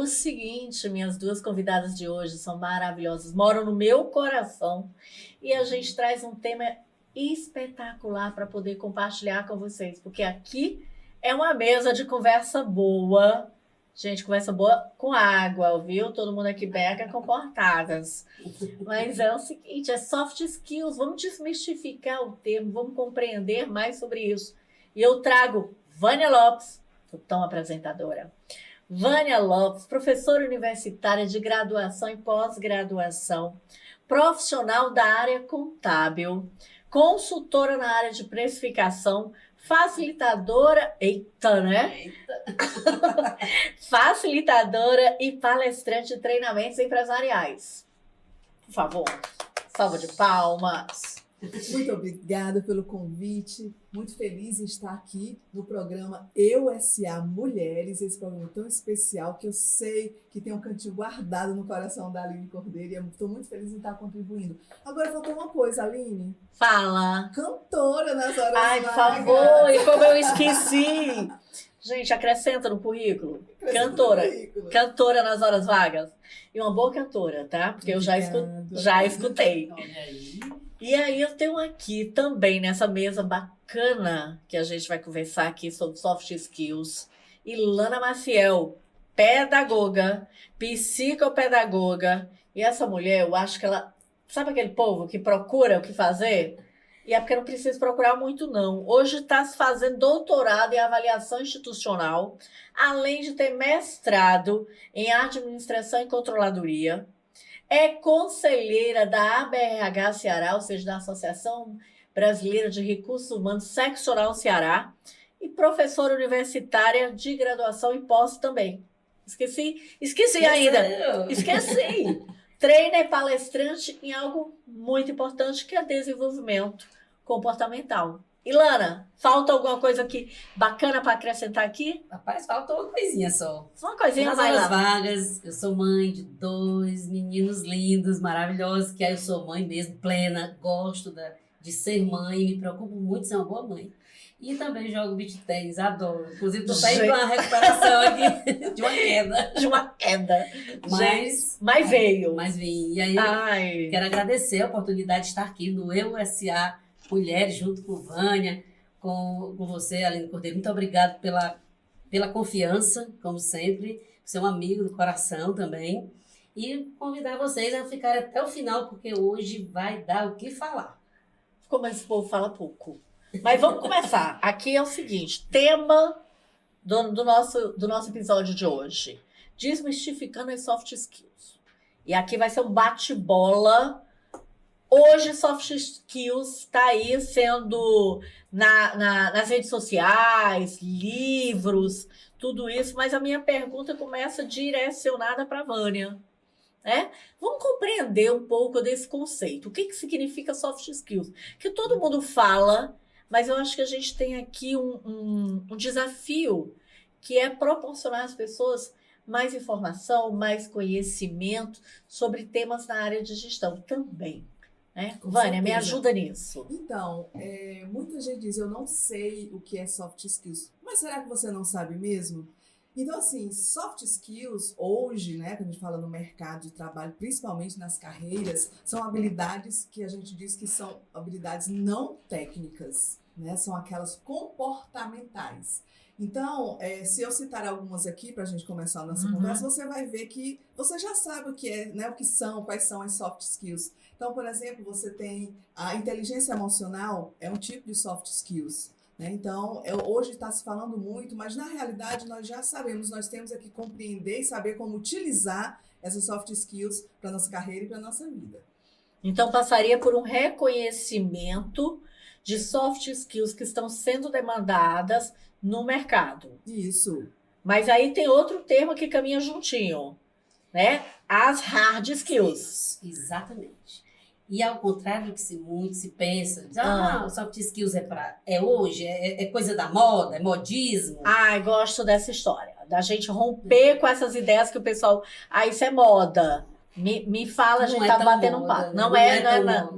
seguinte, minhas duas convidadas de hoje são maravilhosas, moram no meu coração e a gente traz um tema espetacular para poder compartilhar com vocês, porque aqui é uma mesa de conversa boa. Gente, conversa boa com água, viu? Todo mundo aqui pega comportadas. Mas é o seguinte, é soft skills. Vamos desmistificar o termo, vamos compreender mais sobre isso. E eu trago Vânia Lopes, sou tão apresentadora. Vânia Lopes, professora universitária de graduação e pós-graduação, profissional da área contábil, consultora na área de precificação, facilitadora, eita, né? Eita. Facilitadora e palestrante de treinamentos empresariais. Por favor, salva de palmas. Muito obrigada pelo convite. Muito feliz em estar aqui no programa Eu S.A. Mulheres, esse programa tão especial que eu sei que tem um cantinho guardado no coração da Aline Cordeiro e eu estou muito feliz em estar contribuindo. Agora faltou uma coisa, Aline. Fala. Cantora nas horas vagas. Ai, por vagas. favor, e como eu esqueci. Gente, acrescenta no currículo. Cantora nas horas vagas. E uma boa cantora, tá? Porque eu já escutei. E aí eu tenho aqui também nessa mesa bacana que a gente vai conversar aqui sobre soft skills, Ilana Maciel, pedagoga, psicopedagoga. E essa mulher, eu acho que ela... Sabe aquele povo que procura o que fazer? E é porque não precisa procurar muito, não. Hoje está se fazendo doutorado em avaliação institucional, além de ter mestrado em administração e controladoria. É conselheira da ABRH Ceará, ou seja, da Associação Brasileira de Recursos Humanos Seccional Ceará, e professora universitária de graduação e pós também. Esqueci ainda. Esqueci. Treina e palestrante em algo muito importante, que é desenvolvimento comportamental. Ilana, falta alguma coisa aqui bacana para acrescentar aqui? Rapaz, falta uma coisinha só. Só uma coisinha, vai lá. Vagas, eu sou mãe de 2 meninos lindos, maravilhosos, que aí eu sou mãe mesmo, plena, gosto de ser mãe, me preocupo muito de ser uma boa mãe. E também jogo beach tennis, adoro. Inclusive, tô saindo de uma recuperação aqui, de uma queda. De uma queda. Mas veio. Mas vim. E aí, eu quero agradecer a oportunidade de estar aqui no Eu S.A. Mulheres, junto com Vânia, com você, Aline Cordeiro. Muito obrigada pela confiança, como sempre. Você é um amigo do coração também. E convidar vocês a ficarem até o final, porque hoje vai dar o que falar. Como esse povo fala pouco. Mas vamos começar. Aqui é o seguinte, tema do nosso episódio de hoje. Desmistificando as soft skills. E aqui vai ser um bate-bola. Hoje, soft skills está aí sendo nas redes sociais, livros, tudo isso. Mas a minha pergunta começa direcionada para a Vânia. Né? Vamos compreender um pouco desse conceito. O que significa soft skills? Que todo mundo fala, mas eu acho que a gente tem aqui um desafio, que é proporcionar às pessoas mais informação, mais conhecimento sobre temas na área de gestão também. Vânia, me ajuda nisso. Então, muita gente diz, eu não sei o que é soft skills. Mas será que você não sabe mesmo? Então, assim, soft skills, hoje, né, quando a gente fala no mercado de trabalho, principalmente nas carreiras, são habilidades que a gente diz que são habilidades não técnicas, né? São aquelas comportamentais. Então, se eu citar algumas aqui para a gente começar a nossa conversa, você vai ver que você já sabe o que é, né, quais são as soft skills. Então, por exemplo, você tem a inteligência emocional, é um tipo de soft skills. Né? Então, hoje está se falando muito, mas na realidade nós já sabemos, nós temos que compreender e saber como utilizar essas soft skills para a nossa carreira e para a nossa vida. Então, passaria por um reconhecimento de soft skills que estão sendo demandadas no mercado. Isso. Mas aí tem outro termo que caminha juntinho, né? As hard skills. Exatamente. E ao contrário do que muito se pensa, soft skills é hoje, é coisa da moda, é modismo. Gosto dessa história, da gente romper com essas ideias que o pessoal, isso é moda. Me fala, a gente tá batendo um papo. Não é.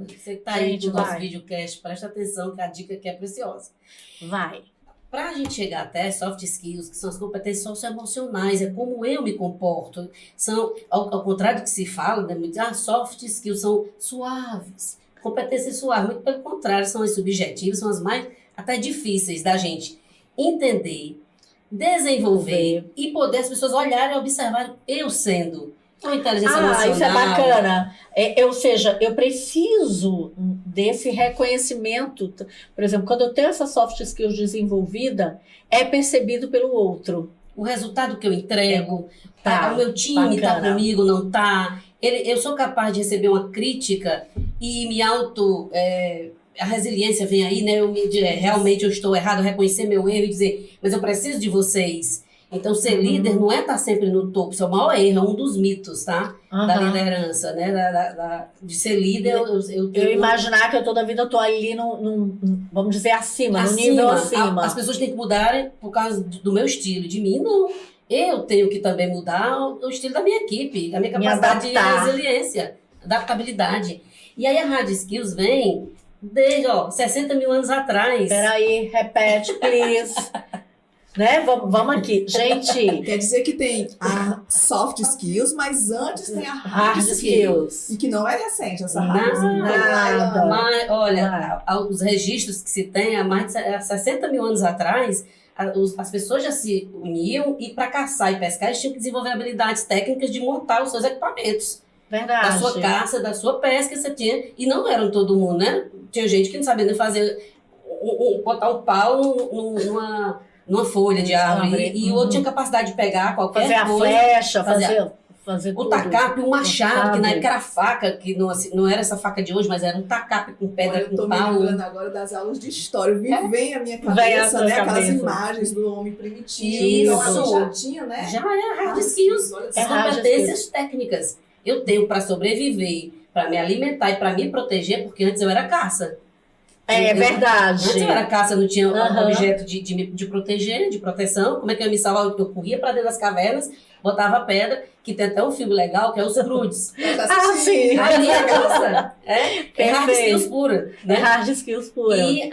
Você que tá aí no nosso videocast, presta atenção que a dica aqui é preciosa. Vai. para a gente chegar até soft skills, que são as competências socioemocionais, é como eu me comporto. São, ao contrário do que se fala, né, soft skills são suaves, competências suaves. Muito pelo contrário, são as subjetivas, são as mais até difíceis da gente entender, desenvolver e poder as pessoas olharem e observarem eu sendo. Então, inteligência emocional. Isso é bacana. Ou seja, eu preciso desse reconhecimento. Por exemplo, quando eu tenho essa soft skills desenvolvida, é percebido pelo outro. O resultado que eu entrego, Tá, o meu time está bacana. comigo, não está. Eu sou capaz de receber uma crítica e me a resiliência vem aí, né? Realmente eu estou errado, reconhecer meu erro e dizer, mas eu preciso de vocês. Então, ser líder não é estar sempre no topo, isso é o maior erro, é um dos mitos, tá? Da liderança, né? De ser líder, eu imaginar que eu toda a vida estou ali vamos dizer, acima, no nível acima. As pessoas têm que mudar por causa do meu estilo, de mim não. Eu tenho que também mudar o estilo da minha equipe, a minha capacidade de resiliência, adaptabilidade. E aí a Hard Skills vem desde 60 mil anos atrás. Peraí, repete, please. Né? Vamos aqui. Gente... Quer dizer que tem a soft skills, mas antes tem a hard skills. E que não é recente essa hard skills. Nada. Mas, olha, os registros que se tem há mais de 60 mil anos atrás, as pessoas já se uniam e para caçar e pescar eles tinham que desenvolver habilidades técnicas de montar os seus equipamentos. Verdade. Da sua caça, da sua pesca, você tinha. E não eram todo mundo, né? Tinha gente que não sabia nem fazer, botar um pau numa folha de árvore. E o outro tinha capacidade de pegar qualquer coisa. Fazer a flecha, fazer o tudo. tacape, o machado, que na época era faca, que não era essa faca de hoje, mas era um tacape com pedra, com pau. Eu tô me lembrando agora das aulas de história. Vem a minha cabeça, né? Aquelas imagens do homem primitivo. Isso. Já tinha, né? Já é hard skills. Competências técnicas. Eu tenho para sobreviver, para me alimentar e para me proteger, porque antes eu era caça. É verdade. Antes eu era caça, não tinha objeto de proteger, de proteção. Como é que eu ia me salvar? Eu corria para dentro das cavernas, botava pedra, que tem até um filme legal, que é os Crudes. Sim. Ali é caça. É hard skills pura. Né? É hard skills pura. E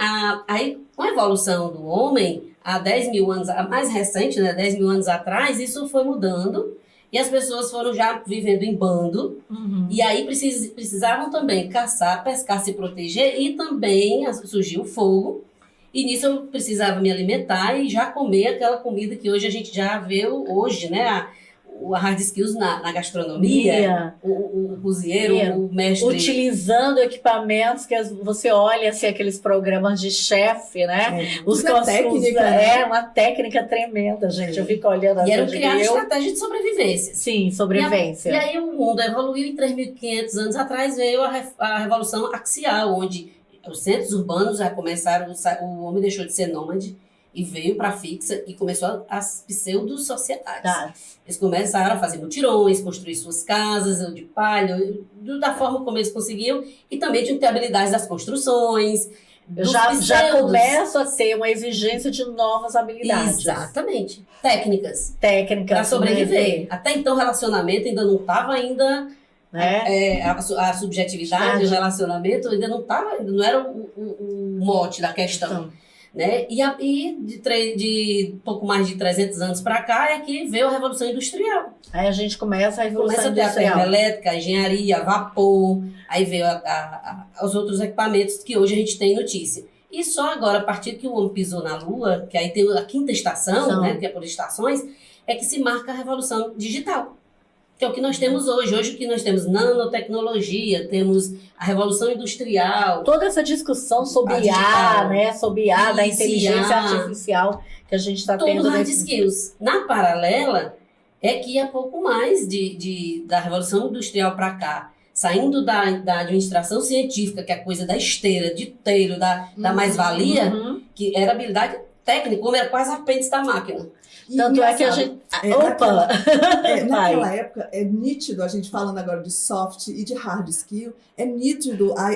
aí, com a evolução do homem, há 10 mil anos, a mais recente, né, 10 mil anos atrás, isso foi mudando. E as pessoas foram já vivendo em bando. E aí precisavam também caçar, pescar, se proteger. E também surgiu o fogo. E nisso eu precisava me alimentar e já comer aquela comida que hoje a gente já vê hoje, né? A hard skills na gastronomia, o cozinheiro, o mestre. Utilizando equipamentos que você olha assim, aqueles programas de chefe, né? Técnica, né? Uma técnica tremenda, gente. Eu fico olhando assim. E eram criadas estratégias de sobrevivência. Sim, sobrevivência. E aí o mundo evoluiu e 3.500 anos atrás veio a revolução axial, onde os centros urbanos já começaram, o homem deixou de ser nômade e veio para a fixa e começou as pseudo-sociedades. Eles começaram a fazer mutirões, construir suas casas de palha, da forma como eles conseguiam, e também tinham que ter habilidades das construções. Já começa a ter uma exigência de novas habilidades. Exatamente. Técnicas. Para sobreviver. Até então, o relacionamento ainda não estava a subjetividade do relacionamento ainda não estava, não era o mote da questão. Né? E de pouco mais de 300 anos para cá é que veio a Revolução Industrial. Aí a gente começa a Revolução Industrial. A termoelétrica, a engenharia, a vapor, aí veio os outros equipamentos que hoje a gente tem notícia. E só agora, a partir que o homem pisou na Lua, que aí tem a quinta estação, né, que é por estações, é que se marca a Revolução Digital. Que é o que nós temos hoje. Hoje o que nós temos? Nanotecnologia, temos a Revolução Industrial. Toda essa discussão sobre IA, né? Sobre IA, da inteligência artificial que a gente está tendo. Todos hard skills. Na paralela, é que há pouco mais da Revolução Industrial para cá, saindo da administração científica, que é a coisa da esteira, de teiro, da mais-valia, que era habilidade técnica, como era quase apêndice da máquina. Tanto é que a gente... Naquela época, é nítido, a gente falando agora de soft e de hard skill, é nítido a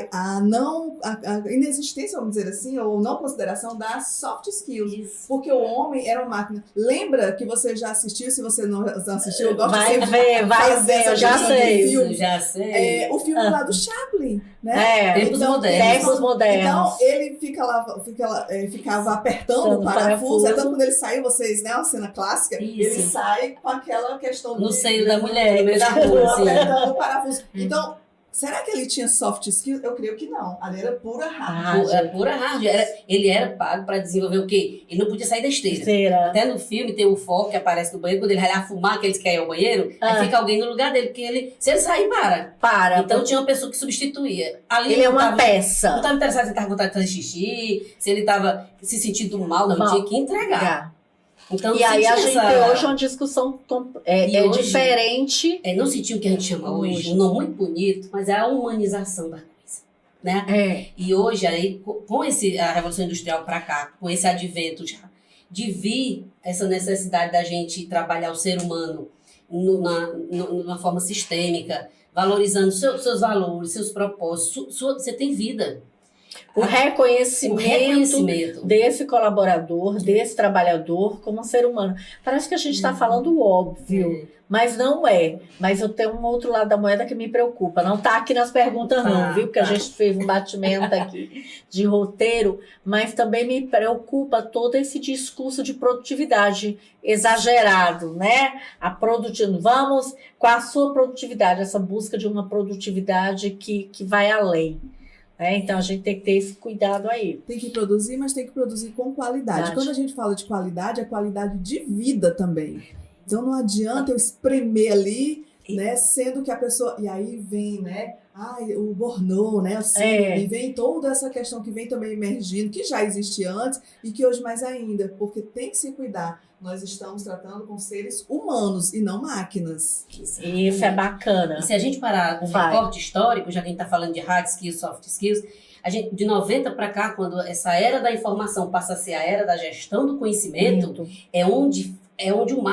inexistência, vamos dizer assim, ou não consideração das soft skills. Isso. Porque o homem era uma máquina. Lembra que você já assistiu? Se você não assistiu, eu gosto vai ver, eu já sei. O filme lá do Chaplin, né? Tempos modernos. Então, ele ficava apertando o parafuso. É tanto quando ele saiu, vocês, né? Uma cena clássica, Isso. ele sai com aquela questão... No seio da mulher, no meio da rua, assim. Apertando o parafuso. Então, será que ele tinha soft skills? Eu creio que não. Ali era pura hard. Era pura hard. Ele era pago para desenvolver o quê? Ele não podia sair da esteira. Até no filme tem o foco que aparece no banheiro, quando ele vai lá fumar, que eles querem ir ao banheiro, aí fica alguém no lugar dele, porque se ele sair, para. Então tinha uma pessoa que substituía. Ali ele é uma peça. Não estava interessado se ele estava com vontade de fazer xixi, se ele estava se sentindo mal, não, ele tinha que entregar. Então, e aí a gente tem hoje uma discussão hoje, diferente. Não sentiu o que a gente chama hoje, um nome muito bonito, mas é a humanização da coisa, né? E hoje, aí, com a Revolução Industrial para cá, com esse advento já, de vir essa necessidade da gente trabalhar o ser humano numa forma sistêmica, valorizando seus valores, seus propósitos, você tem vida. O reconhecimento desse colaborador, desse trabalhador como ser humano. Parece que a gente está falando óbvio, mas não é. Mas eu tenho um outro lado da moeda que me preocupa. Não está aqui nas perguntas não, viu? Porque a gente fez um batimento aqui de roteiro, mas também me preocupa todo esse discurso de produtividade exagerado, né? Vamos com a sua produtividade, essa busca de uma produtividade que vai além. Então, a gente tem que ter esse cuidado aí. Tem que produzir, mas tem que produzir com qualidade. Quando a gente fala de qualidade, é qualidade de vida também. Então, não adianta eu espremer ali, né, sendo que a pessoa... E aí vem, né, o burnout, né, e vem toda essa questão que vem também emergindo, que já existia antes e que hoje mais ainda, porque tem que se cuidar. Nós estamos tratando com seres humanos e não máquinas. Isso é bacana. E se a gente parar um recorte histórico, já que a gente está falando de hard skills, soft skills, a gente, de 90 para cá, quando essa era da informação passa a ser a era da gestão do conhecimento, é onde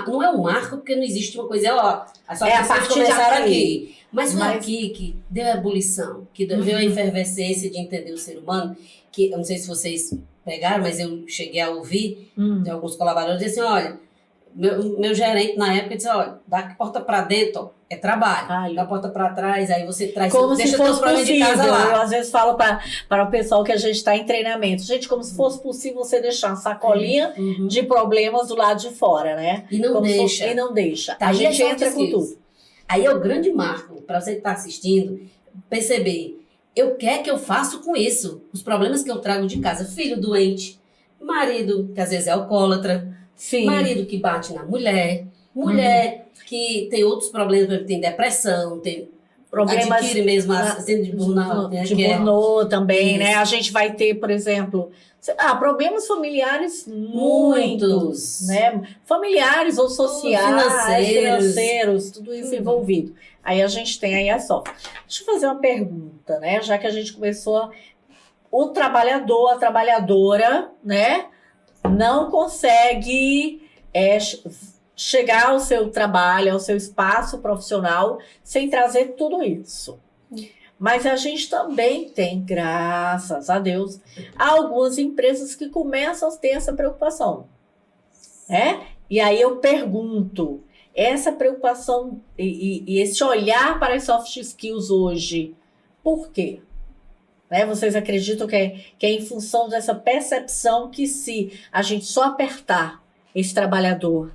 não é um marco, porque não existe uma coisa, as soft skills começaram aqui. Mas foi aqui que deu a ebulição, que deu a efervescência de entender o ser humano, que eu não sei se vocês pegaram, mas eu cheguei a ouvir de alguns colaboradores dizer assim, olha, meu gerente na época disse, olha, da porta para dentro é trabalho, da porta para trás, aí você traz, como deixa se fosse problemas de casa lá. Eu às vezes falo para o pessoal que a gente está em treinamento, gente, como se fosse possível você deixar uma sacolinha de problemas do lado de fora, né? E não deixa. Tá, a gente entra com tudo. Aí é o grande marco para você que está assistindo, perceber, o que é que eu faço com isso? Os problemas que eu trago de casa. Filho doente, marido que às vezes é alcoólatra, marido que bate na mulher, que tem outros problemas, tem depressão, tem problemas, adquire mesmo de burnout também, isso, né? A gente vai ter, por exemplo, problemas familiares muitos, né? Familiares ou sociais, financeiros, tudo isso envolvido. Aí a gente tem aí Deixa eu fazer uma pergunta, né? Já que a gente começou, o trabalhador, a trabalhadora, né? Não consegue chegar ao seu trabalho, ao seu espaço profissional, sem trazer tudo isso. Mas a gente também tem, graças a Deus, algumas empresas que começam a ter essa preocupação. E aí eu pergunto, essa preocupação e esse olhar para as soft skills hoje, por quê? Vocês acreditam que é em função dessa percepção que se a gente só apertar esse trabalhador,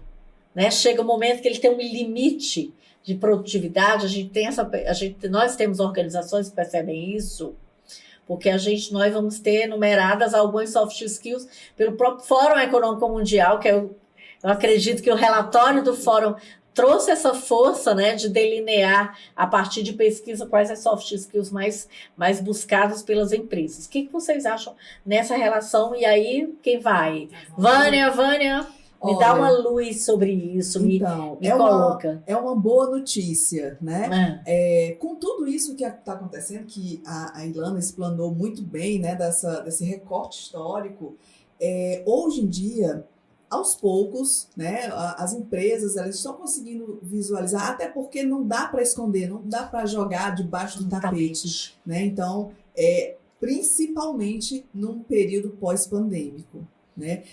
chega um momento que ele tem um limite de produtividade, nós temos organizações que percebem isso, porque nós vamos ter enumeradas algumas soft skills pelo próprio Fórum Econômico Mundial, que eu acredito que o relatório do Fórum trouxe essa força, de delinear a partir de pesquisa quais as soft skills mais buscadas pelas empresas. O que vocês acham nessa relação? E aí, quem vai? Vânia, me dá uma luz sobre isso, então, me coloca. É uma boa notícia, né? Com tudo isso que está acontecendo, que a Ilana explanou muito bem, desse recorte histórico, hoje em dia, aos poucos, as empresas elas estão conseguindo visualizar, até porque não dá para esconder, não dá para jogar debaixo do tapete, Então, principalmente num período pós-pandêmico.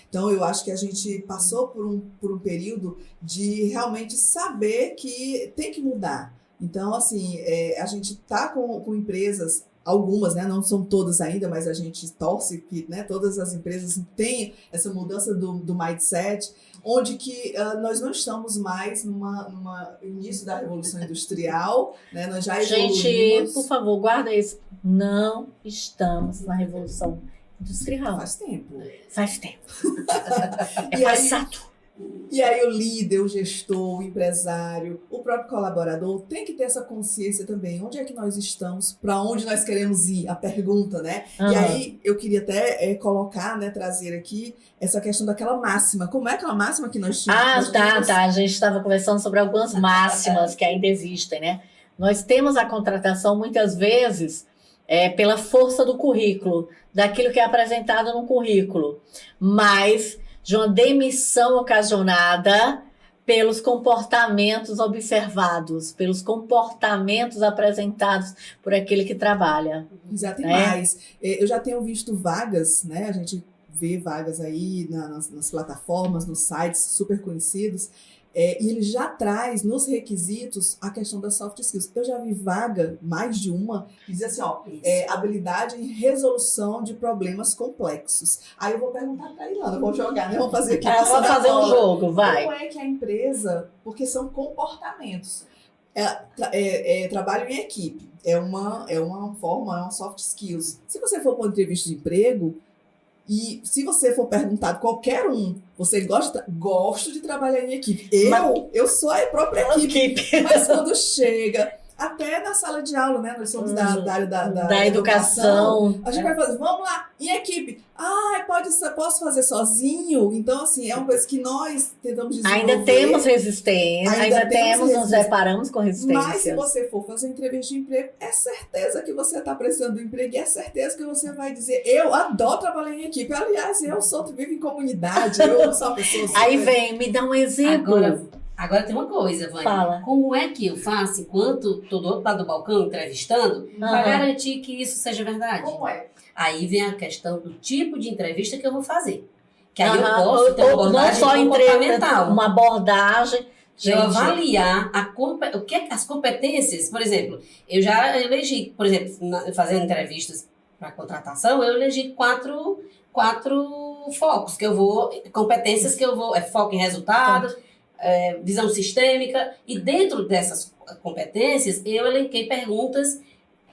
Então, eu acho que a gente passou por um período de realmente saber que tem que mudar. Então, assim, a gente está com empresas algumas, né, não são todas ainda, mas a gente torce que, né, todas as empresas tenham essa mudança do mindset, onde que nós não estamos mais numa início da Revolução Industrial, né, nós já evoluímos. Gente, por favor, guarda isso. Não estamos na Revolução Industrial. Faz tempo. Faz tempo. E aí, passado. E aí o líder, o gestor, o empresário, o próprio colaborador tem que ter essa consciência também. Onde é que nós estamos? Para onde nós queremos ir? A pergunta, né? E aí eu queria até colocar, né, trazer aqui essa questão daquela máxima. Como é aquela máxima que nós tínhamos? Tá. A gente estava conversando sobre algumas máximas que ainda existem, né? Nós temos a contratação muitas vezes pela força do currículo, daquilo que é apresentado no currículo, mas de uma demissão ocasionada pelos comportamentos observados, pelos comportamentos apresentados por aquele que trabalha. Exato, e mais. Eu já tenho visto vagas, né? A gente vê vagas aí nas plataformas, nos sites super conhecidos, e ele já traz nos requisitos a questão das soft skills. Eu já vi vaga, mais de uma, que diz assim, habilidade em resolução de problemas complexos. Aí eu vou perguntar para a Ilana, vou jogar, né? Vou fazer aqui. Vamos fazer um jogo, vai. Como é que a empresa, porque são comportamentos, trabalho em equipe, é uma forma, é uma soft skills. Se você for para uma entrevista de emprego, e se você for perguntado qualquer você gosto de trabalhar em equipe. Eu sou a própria equipe. Mas quando chega, até na sala de aula, né? Nós somos da área da educação. A gente vai fazer, vamos lá, em equipe. Posso fazer sozinho? Então, assim, é uma coisa que nós tentamos desenvolver. Ainda temos resistência, nos deparamos com resistência. Mas se você for fazer entrevista de emprego, é certeza que você está precisando de emprego e é certeza que você vai dizer, eu adoro trabalhar em equipe. Aliás, vivo em comunidade, eu sou uma pessoa super... Aí vem, me dá um exemplo. Agora tem uma coisa, Vânia. Fala. Como é que eu faço enquanto estou do outro lado do balcão entrevistando para garantir que isso seja verdade? Como é? Aí vem a questão do tipo de entrevista que eu vou fazer. Que aí eu posso ter uma abordagem não só comportamental. Uma abordagem... Eu avaliar as competências. Por exemplo, eu já elegi, por exemplo, fazendo entrevistas para contratação, eu elegi quatro focos que eu vou, competências que eu vou, foco em resultados, visão sistêmica, e dentro dessas competências eu elenquei perguntas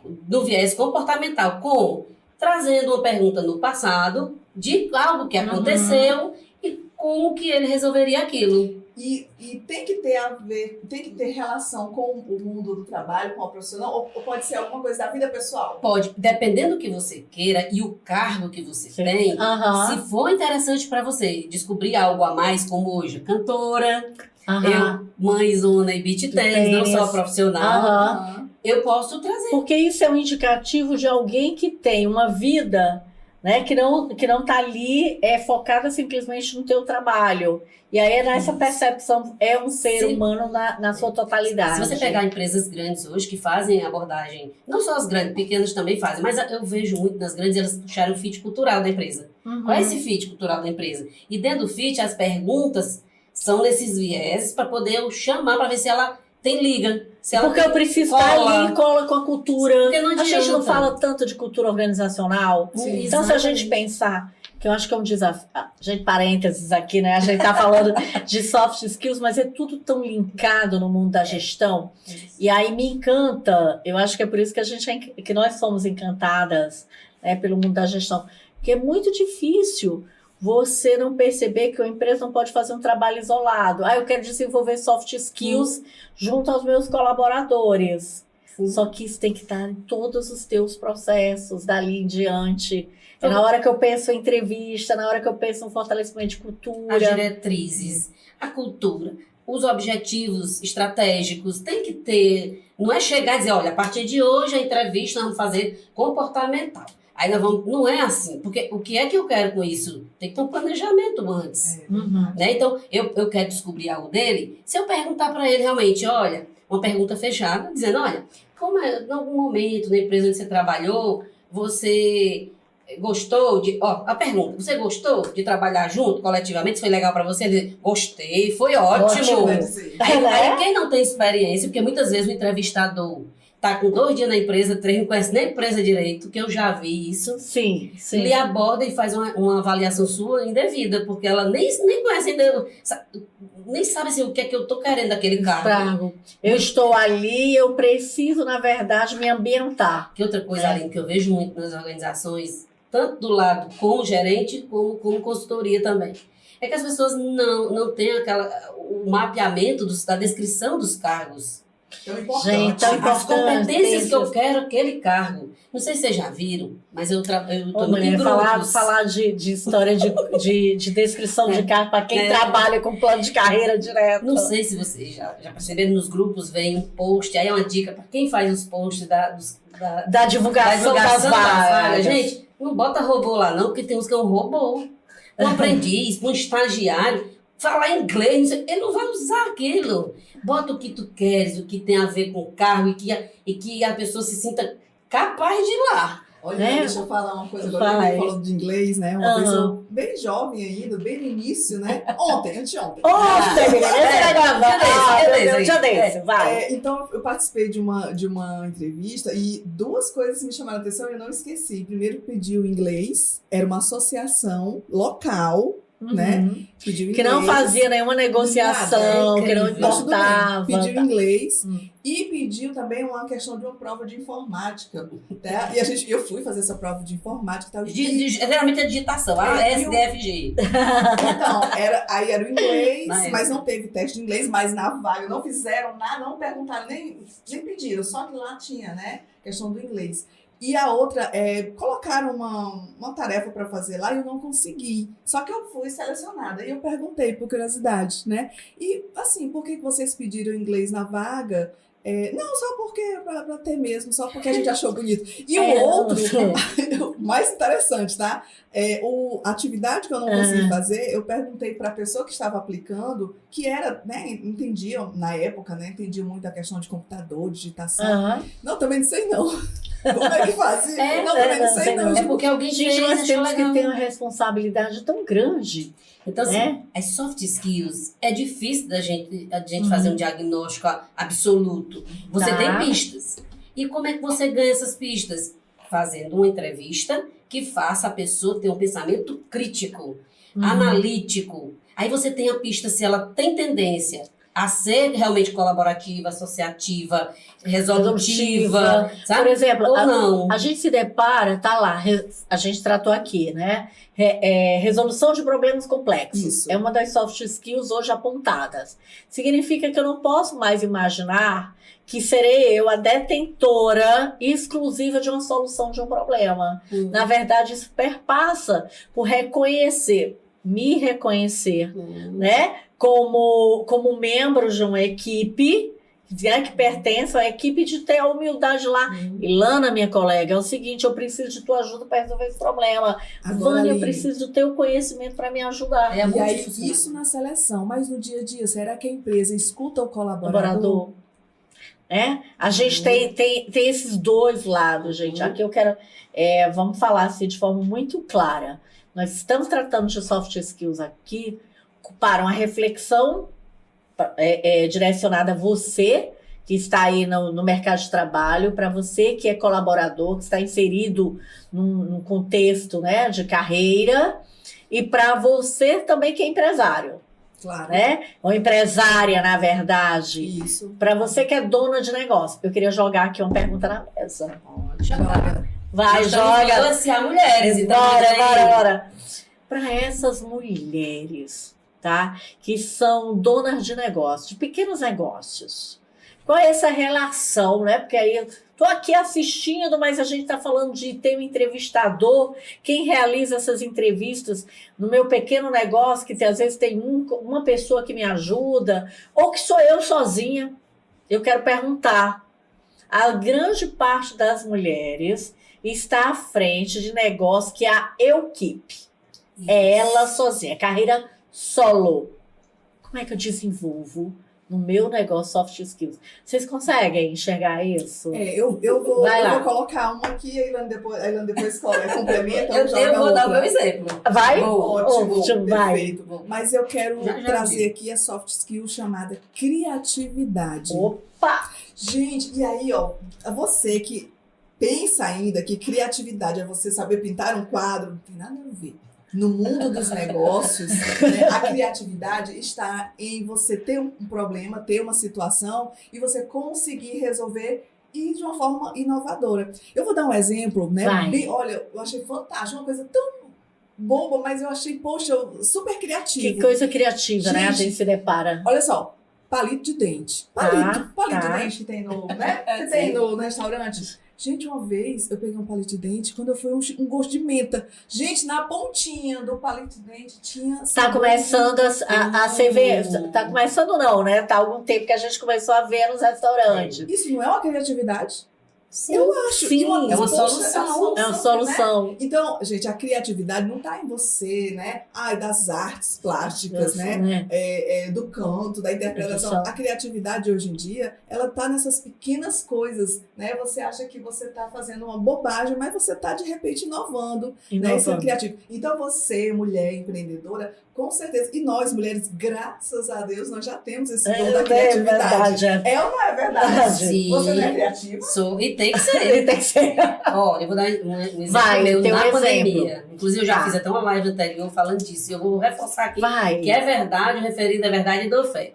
do viés comportamental, como trazendo uma pergunta no passado, de algo que aconteceu e como que ele resolveria aquilo. E tem que ter relação com o mundo do trabalho, com o profissional, ou pode ser alguma coisa da vida pessoal? Pode, dependendo do que você queira e o cargo que você tem, se for interessante para você descobrir algo a mais, como hoje, cantora, eu, mãe, zona e beach tennis, não só profissional, eu posso trazer. Porque isso é um indicativo de alguém que tem uma vida, né, que não tá ali focada simplesmente no teu trabalho. E aí, nessa percepção, é um ser humano na sua totalidade. Se você pegar empresas grandes hoje que fazem abordagem, não só as grandes, pequenas também fazem, mas eu vejo muito nas grandes, elas puxaram o fit cultural da empresa. Qual é esse fit cultural da empresa? E dentro do fit, as perguntas são nesses vieses para poder eu chamar, para ver se ela tem liga. Porque eu preciso estar ali, cola com a cultura. Não a gente não fala tanto de cultura organizacional. Sim, então, se a gente pensar, que eu acho que é um desafio, gente, parênteses aqui, né? A gente tá falando de soft skills, mas é tudo tão linkado no mundo da gestão. E aí me encanta, eu acho que é por isso que nós somos encantadas, né, pelo mundo da gestão. Porque é muito difícil você não perceber que a empresa não pode fazer um trabalho isolado. Eu quero desenvolver soft skills junto aos meus colaboradores. Só que isso tem que estar em todos os teus processos, dali em diante. Na hora que eu penso em entrevista, na hora que eu penso no fortalecimento de cultura. As diretrizes, a cultura, os objetivos estratégicos, tem que ter... Não é chegar e dizer, olha, a partir de hoje a entrevista nós vamos fazer comportamental. Aí nós vamos... Não é assim, porque o que é que eu quero com isso? Tem que ter um planejamento antes. Né? Então, eu quero descobrir algo dele. Se eu perguntar para ele realmente, olha, uma pergunta fechada, dizendo, olha, como em algum momento na empresa onde você trabalhou, você gostou de... Ó, a pergunta, você gostou de trabalhar junto, coletivamente? Foi legal para você? Ele diz, gostei, foi ótimo. Aí quem não tem experiência, porque muitas vezes o entrevistador tá com 2 dias na empresa, 3, não conhece nem a empresa direito, que eu já vi isso. Sim. Ele aborda e faz uma avaliação sua indevida, porque ela nem conhece ainda, nem sabe assim, o que é que eu tô querendo daquele cargo. Eu estou ali, eu preciso, na verdade, me ambientar. Que outra coisa, Aline, que eu vejo muito nas organizações, tanto do lado como gerente, como consultoria também, é que as pessoas não têm o mapeamento da descrição dos cargos. Tão importante. Gente, tão As importante. competências que eu quero aquele cargo. Não sei se vocês já viram, mas eu tô muito em grupos. Falar de história de descrição de cargo para quem trabalha com plano de carreira direto. Não sei se vocês já perceberam, nos grupos vem um post, aí é uma dica para quem faz os posts da divulgação das vagas. Gente, não bota robô lá não, porque tem uns que é um robô. Um aprendiz, um estagiário, falar inglês, ele não vai usar aquilo. Bota o que tu queres, o que tem a ver com o carro e que a pessoa se sinta capaz de ir lá. Olha, deixa eu falar uma coisa agora, falando de inglês, né? Uma pessoa bem jovem ainda, bem no início, né? Anteontem. Vai. Então, eu participei de uma entrevista e 2 coisas me chamaram a atenção e eu não esqueci. Primeiro, pediu inglês, era uma associação local, né? Pediu inglês, que não fazia nenhuma negociação, que não importava. Pediu inglês e pediu também uma questão de uma prova de informática. Tá? E eu fui fazer essa prova de informática. Geralmente é digitação, SDFG. Então, aí era o inglês, mas não teve teste de inglês, mas na vaga não fizeram nada, não perguntaram, nem pediram, só que lá tinha, né? Questão do inglês. E a outra, colocaram uma tarefa para fazer lá e eu não consegui. Só que eu fui selecionada. E eu perguntei, por curiosidade, né? E, assim, por que vocês pediram inglês na vaga? Não, só porque, pra ter mesmo, só porque a gente achou bonito. E o outro, mais interessante, tá? A atividade que eu não consegui fazer, eu perguntei para a pessoa que estava aplicando, que era, né, entendia, na época, né, entendia muito a questão de computador, digitação. Não, também não sei não. Como é que fazia? Também não sei não. É porque alguém nós temos que ter uma responsabilidade tão grande. Então, assim, as soft skills, é difícil da gente fazer um diagnóstico absoluto. Você tem pistas. E como é que você ganha essas pistas? Fazendo uma entrevista que faça a pessoa ter um pensamento crítico, analítico. Aí você tem a pista se ela tem tendência a ser realmente colaborativa, associativa, resolutiva, sabe? Por exemplo, ou não. A gente se depara, tá lá, a gente tratou aqui, né? Resolução de problemas complexos. Isso. É uma das soft skills hoje apontadas. Significa que eu não posso mais imaginar que serei eu a detentora exclusiva de uma solução de um problema. Na verdade, isso perpassa por me reconhecer, né? Como membro de uma equipe, né, que pertence à equipe, de ter a humildade lá. Ilana, minha colega, é o seguinte, eu preciso de tua ajuda para resolver esse problema. Vânia, eu preciso do teu conhecimento para me ajudar. E aí, isso na seleção, mas no dia a dia, será que a empresa escuta o colaborador? A gente tem esses 2 lados, gente. Aqui eu quero, vamos falar assim de forma muito clara. Nós estamos tratando de soft skills aqui para uma reflexão direcionada a você que está aí no mercado de trabalho, para você que é colaborador, que está inserido num contexto, né, de carreira, e para você também que é empresário. Claro. Né? Ou empresária, na verdade. Isso. Para você que é dona de negócio. Eu queria jogar aqui uma pergunta na mesa. Vai, joga. Associar mulheres. Então Bora. Para essas mulheres, tá? Que são donas de negócios, de pequenos negócios. Qual é essa relação, né? Porque aí eu tô aqui assistindo, mas a gente tá falando de ter um entrevistador. Quem realiza essas entrevistas no meu pequeno negócio, que às vezes tem uma pessoa que me ajuda, ou que sou eu sozinha. Eu quero perguntar. A grande parte das mulheres está à frente de negócio que é a equipe. É ela sozinha, carreira solo. Como é que eu desenvolvo no meu negócio soft skills. Vocês conseguem enxergar isso? Eu vou colocar uma aqui, a Ilane depois complementa. Eu vou dar o meu exemplo. Vai? Ótimo, perfeito. Vai. Mas eu quero Já trazer aqui a soft skill chamada criatividade. Opa! Gente, e aí, ó, você que pensa ainda que criatividade é você saber pintar um quadro, não tem nada a ver. No mundo dos negócios, né, a criatividade está em você ter um problema, ter uma situação e você conseguir resolver e de uma forma inovadora. Eu vou dar um exemplo, né? Olha, eu achei fantástico, uma coisa tão boba, mas eu achei, poxa, super criativa. Que coisa criativa, né? A gente se depara. Olha só, palito de dente. Palito de dente que tem no, né? Que tem no restaurante. Gente, uma vez eu peguei um palito de dente, quando eu fui um gosto de menta. Gente, na pontinha do palito de dente tinha... Tá começando a ser ver. Tá começando não, né? Tá há algum tempo que a gente começou a ver nos restaurantes. Isso não é uma criatividade? Sim. Eu acho. Sim, é uma solução. É uma solução. Né? Então, gente, a criatividade não está em você, né? Das artes plásticas, né? Do canto, da interpretação. A criatividade hoje em dia, ela está nessas pequenas coisas, né? Você acha que você está fazendo uma bobagem, mas você está, de repente, inovando. Né? E sendo criativo. Então, você, mulher empreendedora, com certeza. E nós, mulheres, graças a Deus, nós já temos esse dom da criatividade. É ou não é verdade? Sim. Você não é criativa? Sou, e tem que ser. Tem que ser. Olha, eu vou dar um exemplo meu na pandemia. Inclusive, eu já fiz até uma live anterior falando disso. Eu vou reforçar aqui que é verdade, referido à verdade e dou fé.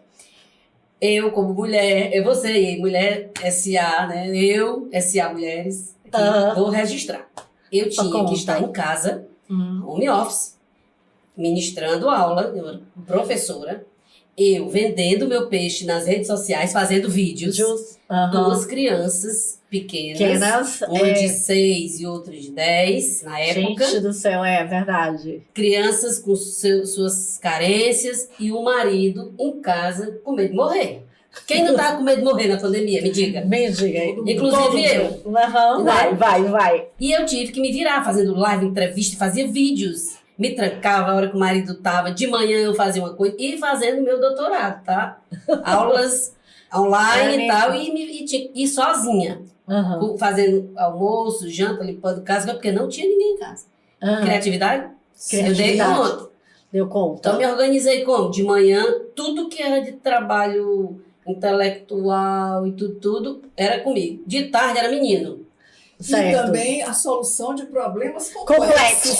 Eu, como mulher, você, mulher SA, né? Eu, SA Mulheres, vou registrar. Eu tinha que estar em casa, home office, ministrando aula, eu era professora, eu vendendo meu peixe nas redes sociais, fazendo vídeos, duas crianças pequenas, uma de 6 e outra de 10, na época. Gente do céu, é verdade. Crianças com suas carências e o marido em casa com medo de morrer. Quem não tava com medo de morrer na pandemia? Me diga. Me diga. Inclusive eu. Vai. E eu tive que me virar fazendo live, entrevista, fazia vídeos. Me trancava a hora que o marido tava. De manhã eu fazia uma coisa. E fazendo meu doutorado, tá? Aulas online e tal. E sozinha. Fazendo almoço, janta, limpando casa. Porque não tinha ninguém em casa. Criatividade? Eu dei conta. Deu conta. Então me organizei como? De manhã, tudo que era de trabalho intelectual e tudo era comigo. De tarde era menino. Certo. E também a solução de problemas complexos.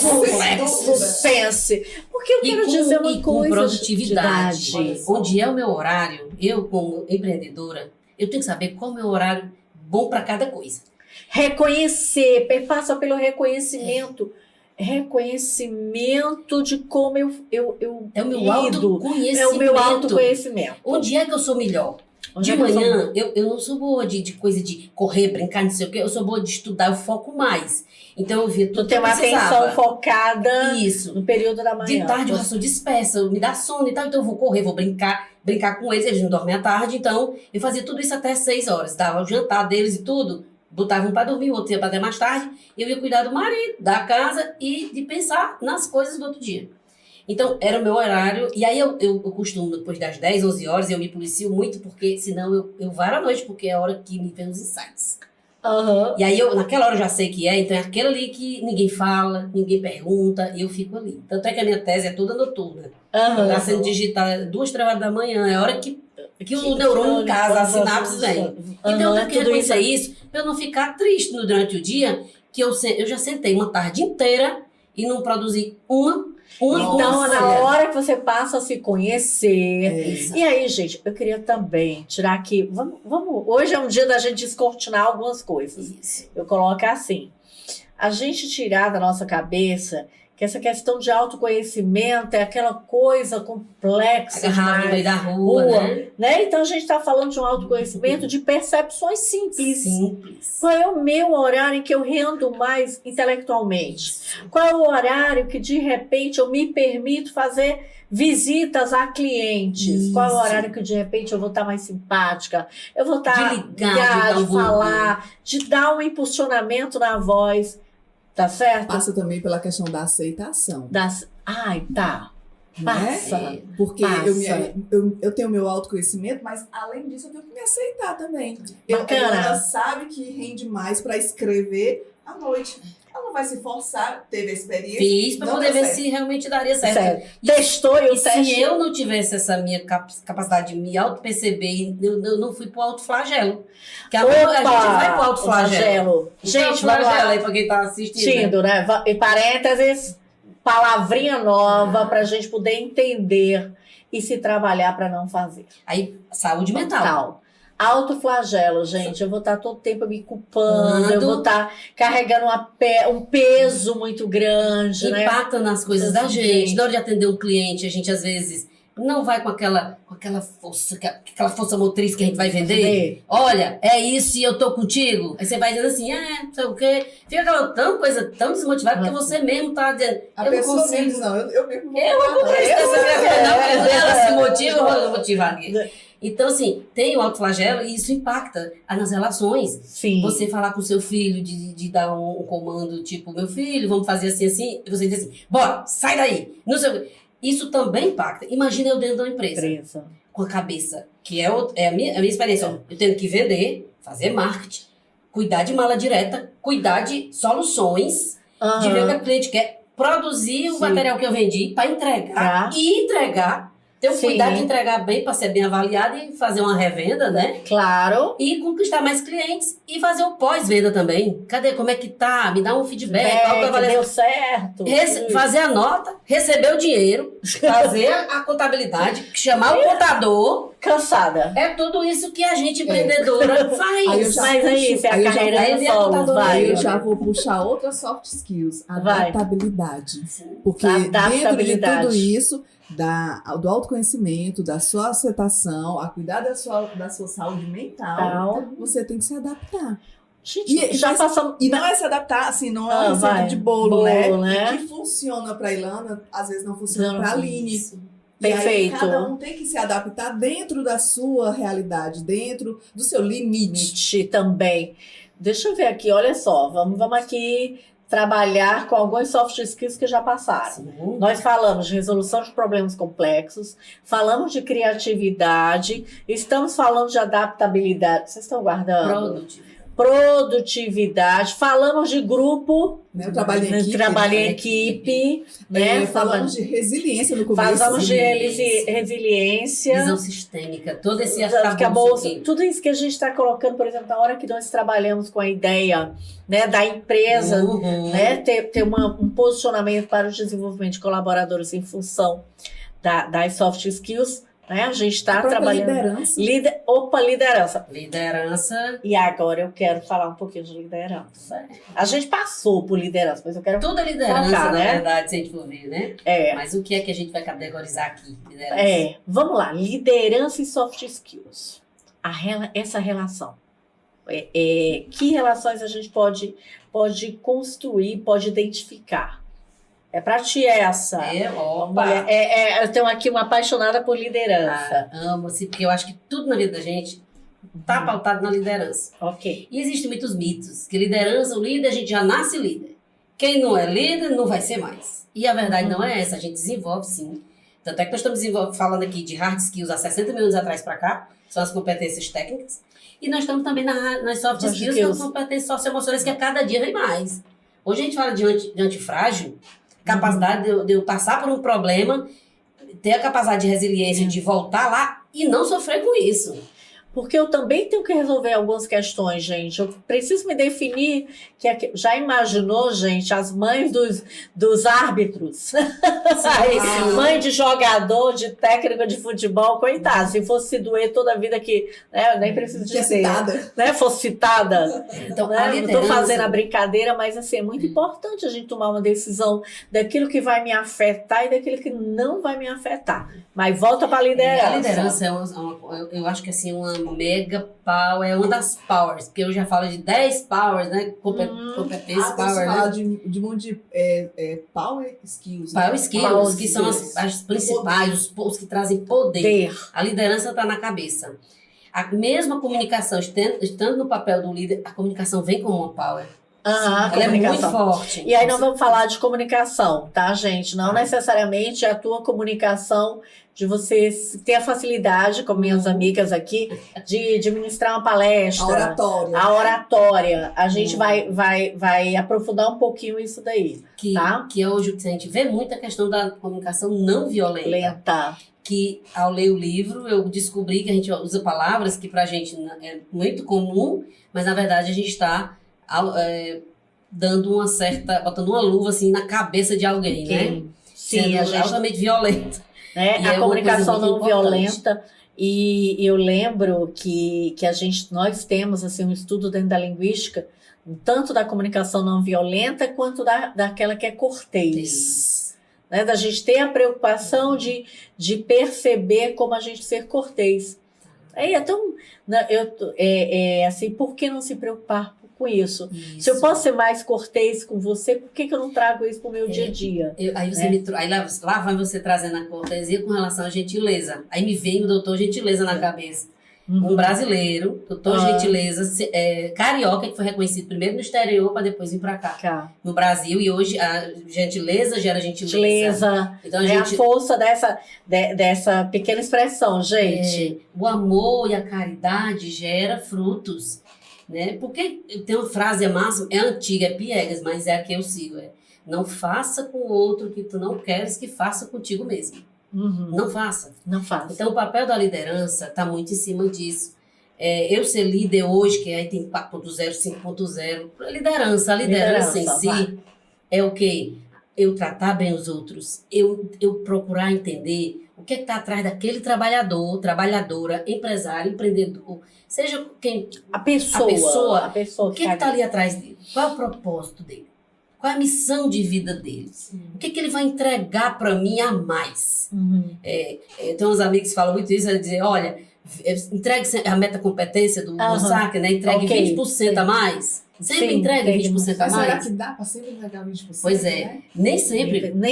Suspense. Porque eu quero dizer uma coisa. Com produtividade. Onde é o meu horário, eu como empreendedora, eu tenho que saber qual é o meu horário bom para cada coisa. Reconhecer, passa pelo reconhecimento. Reconhecimento de como eu é o meu autoconhecimento. É o meu autoconhecimento. Onde é que eu sou melhor? De manhã, eu não sou boa de coisa de correr, brincar, não sei o quê. Eu sou boa de estudar, eu foco mais. Então eu via tudo que eu precisava. Tem uma atenção focada no período da manhã. De tarde eu já sou dispersa, me dá sono e tal. Então eu vou correr, vou brincar com eles. Eles não dormem à tarde, então eu fazia tudo isso até 6 horas. Dava o jantar deles e tudo. Botava um para dormir, o outro ia para até mais tarde. Eu ia cuidar do marido, da casa e de pensar nas coisas do outro dia. Então, era o meu horário. E aí, eu costumo, depois das 10, 11 horas, eu me policio muito, porque senão eu varo à noite, porque é a hora que me vem os insights. E aí, naquela hora eu já sei que então é aquele ali que ninguém fala, ninguém pergunta, e eu fico ali. Tanto é que a minha tese é toda noturna. Está sendo digitada 2, 3 horas da manhã, é a hora que o neurônio casa, a sinapse vem. Então, eu tenho que reconhecer isso, para eu não ficar triste durante o dia, que eu já sentei uma tarde inteira e não produzi uma. Então, na hora que você passa a se conhecer. E aí, gente, eu queria também tirar aqui. Vamos, hoje é um dia da gente descortinar algumas coisas. Isso. Eu coloco assim: a gente tirar da nossa cabeça que essa questão de autoconhecimento é aquela coisa complexa. No meio da rua, né? Então a gente está falando de um autoconhecimento de percepções simples. Qual é o meu horário em que eu rendo mais intelectualmente? Qual é o horário que de repente eu me permito fazer visitas a clientes? Qual é o horário que de repente eu vou estar mais simpática? Eu vou estar de ligar, de falar, de dar um impulsionamento na voz. Tá certo? Passa também pela questão da aceitação. Ai, tá. Passa. Né? Porque eu tenho meu autoconhecimento, mas além disso eu tenho que me aceitar também. Ela sabe que rende mais para escrever à noite. Ela não vai se forçar, teve a experiência. Fiz para poder ver se realmente daria certo. Testou e o teste. Se eu não tivesse essa minha capacidade de me auto-perceber, eu não fui pro autoflagelo. Porque a gente vai pro autoflagelo. Gente, flagelo aí para quem tá assistindo. Né? Em parênteses, palavrinha nova pra gente poder entender e se trabalhar para não fazer. Aí, saúde mental. Autoflagelo, gente. Eu vou estar todo tempo me culpando, eu vou estar carregando um peso muito grande. Impacta nas coisas da gente. Na hora de atender um cliente, a gente às vezes não vai com aquela força motriz que a gente vai vender. Olha, é isso e eu tô contigo. Aí você vai dizendo assim, não sei o quê. Fica aquela coisa tão desmotivada porque você mesmo tá dizendo. A pessoa não consigo. Eu mesmo vou. Eu vou comprar isso dessa minha coisa, não. Quando ela se motiva, eu vou motivar ninguém. Então, assim, tem o autoflagelo e isso impacta nas relações. Sim. Você falar com o seu filho, de dar um comando, tipo, meu filho, vamos fazer assim, e você diz assim, bora, sai daí. Não sei o quê. Isso também impacta. Imagina eu dentro da empresa. Com a cabeça, que é a minha experiência. Eu tendo que vender, fazer marketing, cuidar de mala direta, cuidar de soluções, de ver o que o cliente quer, produzir o material que eu vendi para entregar e entregar. Ter o cuidado de entregar bem para ser bem avaliado e fazer uma revenda, né? Claro. E conquistar mais clientes e fazer o pós-venda também. Cadê? Como é que tá? Me dá um feedback. Deu certo. Fazer a nota, receber o dinheiro, fazer a contabilidade, chamar o contador. Cansada. É tudo isso que a gente empreendedora faz. Mas é isso, é a carreira de solos. Eu já vou puxar outras soft skills. Adaptabilidade. Porque dentro de tudo isso, do autoconhecimento, da sua aceitação, a cuidar da sua saúde mental, você tem que se adaptar. Gente, já passamos. E não é se adaptar, assim, não é uma receita de bolo, né? Que funciona para a Ilana, às vezes não funciona para a Aline. Perfeito. E aí, cada um tem que se adaptar dentro da sua realidade, dentro do seu limite. Também. Deixa eu ver aqui, olha só, vamos aqui trabalhar com alguns soft skills que já passaram. Sim. Nós falamos de resolução de problemas complexos, falamos de criatividade, estamos falando de adaptabilidade. Vocês estão guardando? Produtividade. Falamos de grupo. Né? O trabalho em equipe. Né? Falamos de resiliência no começo. Falamos de resiliência. Visão sistêmica. Todo esse arcabouço. Tudo isso que a gente está colocando, por exemplo, na hora que nós trabalhamos com a ideia, né, da empresa, né, ter um posicionamento para o desenvolvimento de colaboradores em função das soft skills. Né? A gente está trabalhando. Liderança. Liderança. E agora eu quero falar um pouquinho de liderança. A gente passou por liderança, mas eu quero. Tudo é liderança, na verdade, se a gente for ver, né? Mas o que é que a gente vai categorizar aqui? Liderança. Vamos lá. Liderança e soft skills. Essa relação. Que relações a gente pode construir, pode identificar? É pra ti essa. Eu tenho aqui uma apaixonada por liderança. Amo, assim, porque eu acho que tudo na vida da gente tá pautado na liderança. Ok. E existem muitos mitos. Que liderança, o líder, a gente já nasce líder. Quem não é líder, não vai ser mais. E a verdade não é essa. A gente desenvolve, sim. Tanto é que nós estamos falando aqui de hard skills há 60 mil anos atrás para cá. São as competências técnicas. E nós estamos também nas soft skills, que são as competências socioemocionais, que a cada dia vem mais. Hoje a gente fala de antifrágil. Capacidade de eu passar por um problema, ter a capacidade de resiliência, de voltar lá e não sofrer com isso. Porque eu também tenho que resolver algumas questões, gente. Eu preciso me definir. Já imaginou, gente, as mães dos árbitros? Mãe de jogador, de técnica de futebol, coitada. Se fosse se doer toda a vida que... Né, eu nem preciso dizer. Citada. Né, fosse citada. Então, né, não estou fazendo a brincadeira, mas assim, é muito importante a gente tomar uma decisão daquilo que vai me afetar e daquilo que não vai me afetar. Mas volta para a liderança. A liderança eu acho que assim, uma mega power, é uma das powers, porque eu já falo de 10 powers, né? Competência, power, né? De um monte de power skills. Power skills, que são as principais, os que trazem poder. A liderança está na cabeça. A mesma comunicação, estando no papel do líder, a comunicação vem como uma power. Aham, Ela é muito comunicação. forte. E aí nós vamos falar de comunicação, tá, gente? Não necessariamente a tua comunicação de você ter a facilidade, como minhas amigas aqui, de ministrar uma palestra. A oratória. A oratória. A gente vai aprofundar um pouquinho isso daí, tá? Que hoje a gente vê muita questão da comunicação não violenta. Lenta. Que ao ler o livro eu descobri que a gente usa palavras que pra gente é muito comum, mas na verdade a gente está dando botando uma luva assim na cabeça de alguém, né? Sim, Sendo a gente, altamente violenta. né? E A é uma comunicação coisa não muito importante. violenta. E eu lembro que nós temos assim, um estudo dentro da linguística, tanto da comunicação não violenta quanto daquela que é cortês. Né, da gente ter a preocupação de perceber como a gente ser cortês. Então, assim, por que não se preocupar com isso? Se eu posso ser mais cortês com você, por que eu não trago isso para o meu dia a dia? Aí você aí lá vai você trazendo a cortesia com relação à gentileza. Aí me vem o doutor gentileza na cabeça. Um brasileiro, doutor gentileza, carioca, que foi reconhecido primeiro no exterior para depois vir para cá. No Brasil, e hoje a gentileza gera gentileza. Então, a força dessa pequena expressão, gente. O amor e a caridade gera frutos. Né? Porque tem uma frase máxima, é antiga, é piegas, mas é a que eu sigo. Não faça com o outro que tu não queres que faça contigo mesmo. Não faça. Não faça. Então, o papel da liderança está muito em cima disso. Eu ser líder hoje, que aí tem 4.0, 5.0, a liderança em si é o quê? Eu tratar bem os outros, eu procurar entender o que está atrás daquele trabalhador, trabalhadora, empresário, empreendedor, seja quem... A pessoa o que está ali atrás dele? Qual é o propósito dele? Qual é a missão de vida dele? O que ele vai entregar para mim a mais? Tem uns amigos que falam muito isso, eles dizem, olha, entregue a metacompetência do saque, né? Entregue 20% a mais. Sempre entregue 20% a mais. Será que dá para sempre entregar 20%? Pois né? Nem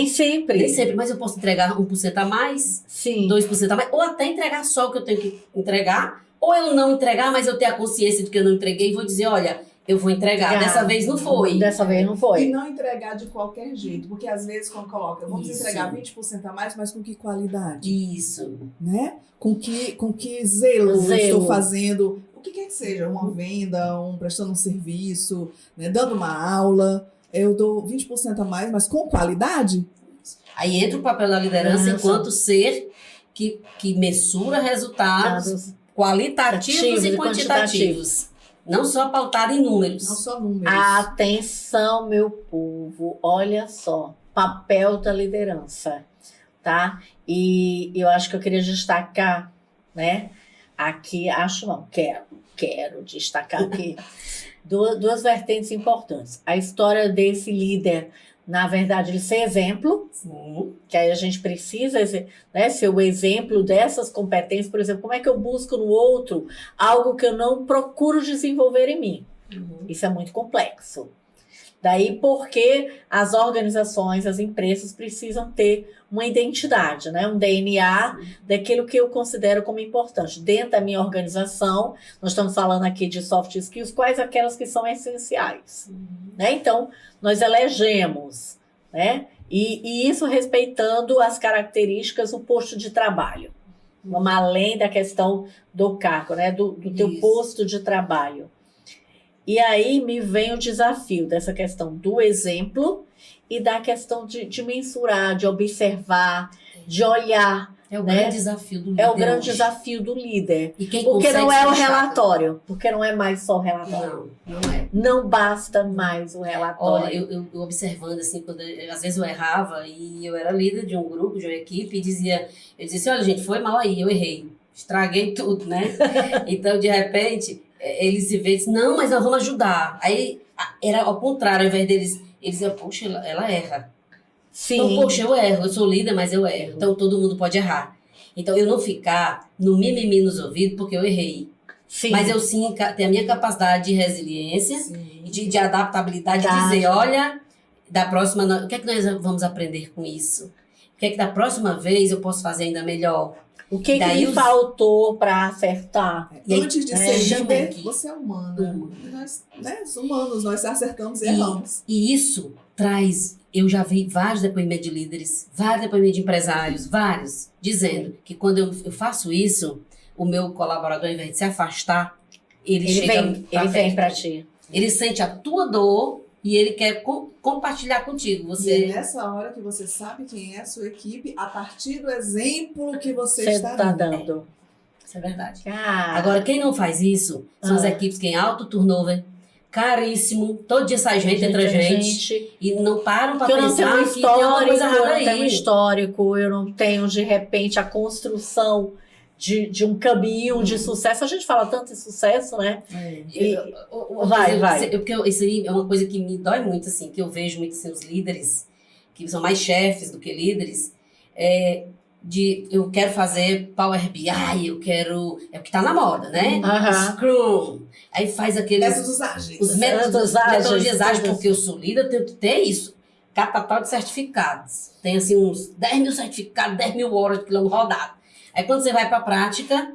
sempre, mas eu posso entregar 1% a mais, 2% a mais, ou até entregar só o que eu tenho que entregar, ou eu não entregar, mas eu ter a consciência de que eu não entreguei e vou dizer, olha, eu vou entregar. Dessa vez não foi. E não entregar de qualquer jeito. Porque às vezes quando coloca, vamos entregar 20% a mais, mas com que qualidade? Isso. Né? Com que zelo eu estou fazendo. O que quer que seja. Uma venda, prestando um serviço, né? Dando uma aula. Eu dou 20% a mais, mas com qualidade. Aí entra o papel da liderança enquanto ser que mensura resultados qualitativos e quantitativos. Não só pautado em números. Não só números. Atenção, meu povo. Olha só. Papel da liderança. Tá? E eu acho que eu queria destacar, né? Aqui, quero destacar aqui duas vertentes importantes. A história desse líder, na verdade, ele ser exemplo. Sim. Que aí a gente precisa, né, ser o exemplo dessas competências. Por exemplo, como é que eu busco no outro algo que eu não procuro desenvolver em mim? Isso é muito complexo. Daí porque as organizações, as empresas precisam ter uma identidade, né? Um DNA daquilo que eu considero como importante. Dentro da minha organização, nós estamos falando aqui de soft skills, quais aquelas que são essenciais. Né? Então, nós elegemos, né? E isso respeitando as características do posto de trabalho. Vamos além da questão do cargo, né? Do teu posto de trabalho. E aí me vem o desafio dessa questão do exemplo e da questão de mensurar, de observar, de olhar. É o grande desafio do líder. É o grande desafio do líder. E quem porque não é o destaca. relatório. Porque não é mais só o relatório. Não é. Não basta mais o relatório. Olha, eu observando assim, às vezes eu errava e eu era líder de um grupo, de uma equipe, e eu dizia assim, olha gente, foi mal aí, eu errei. Estraguei tudo, né? Então, de repente, eles se veem e dizem, não, mas nós vamos ajudar. Aí, era ao contrário, ao invés deles, eles diziam, poxa, ela erra. Sim. Então, poxa, eu erro, eu sou líder, mas eu erro. Então, todo mundo pode errar. Então, eu não ficar no mimimi nos ouvidos porque eu errei. Sim. Mas eu sim tenho a minha capacidade de resiliência, de adaptabilidade, de dizer, olha, da próxima, o que é que nós vamos aprender com isso? O que é que da próxima vez eu posso fazer ainda melhor? O que me faltou para acertar? E antes de ser líder, que você é humana. Nós, né, humanos, nós acertamos e erramos. E isso traz... Eu já vi vários depoimentos de líderes, vários depoimentos de empresários, vários, dizendo que quando eu faço isso, o meu colaborador, ao invés de se afastar, ele vem para ti. Ele sente a tua dor e ele quer compartilhar contigo. Você... E é nessa hora que você sabe quem é a sua equipe, a partir do exemplo que você está dando. Isso é verdade. Agora, quem não faz isso são as equipes que têm alto turnover, caríssimo, todo dia sai gente, entra gente, e não param para pensar que tem uma coisa errada aí. Eu não tenho histórico, eu não tenho, de repente, a construção de um caminho de sucesso. A gente fala tanto em sucesso, né? Isso aí é uma coisa que me dói muito, assim, que eu vejo muito assim, os líderes, que são mais chefes do que líderes, eu quero fazer Power BI, eu quero... É o que tá na moda, né? Scrum. Aí faz aqueles... Métodos ágeis. Os métodos ágeis, porque eu sou líder, eu tenho que ter isso. Catatal de certificados. Tem, assim, uns 10 mil certificados, 10 mil horas de plano rodado. Aí quando você vai pra prática,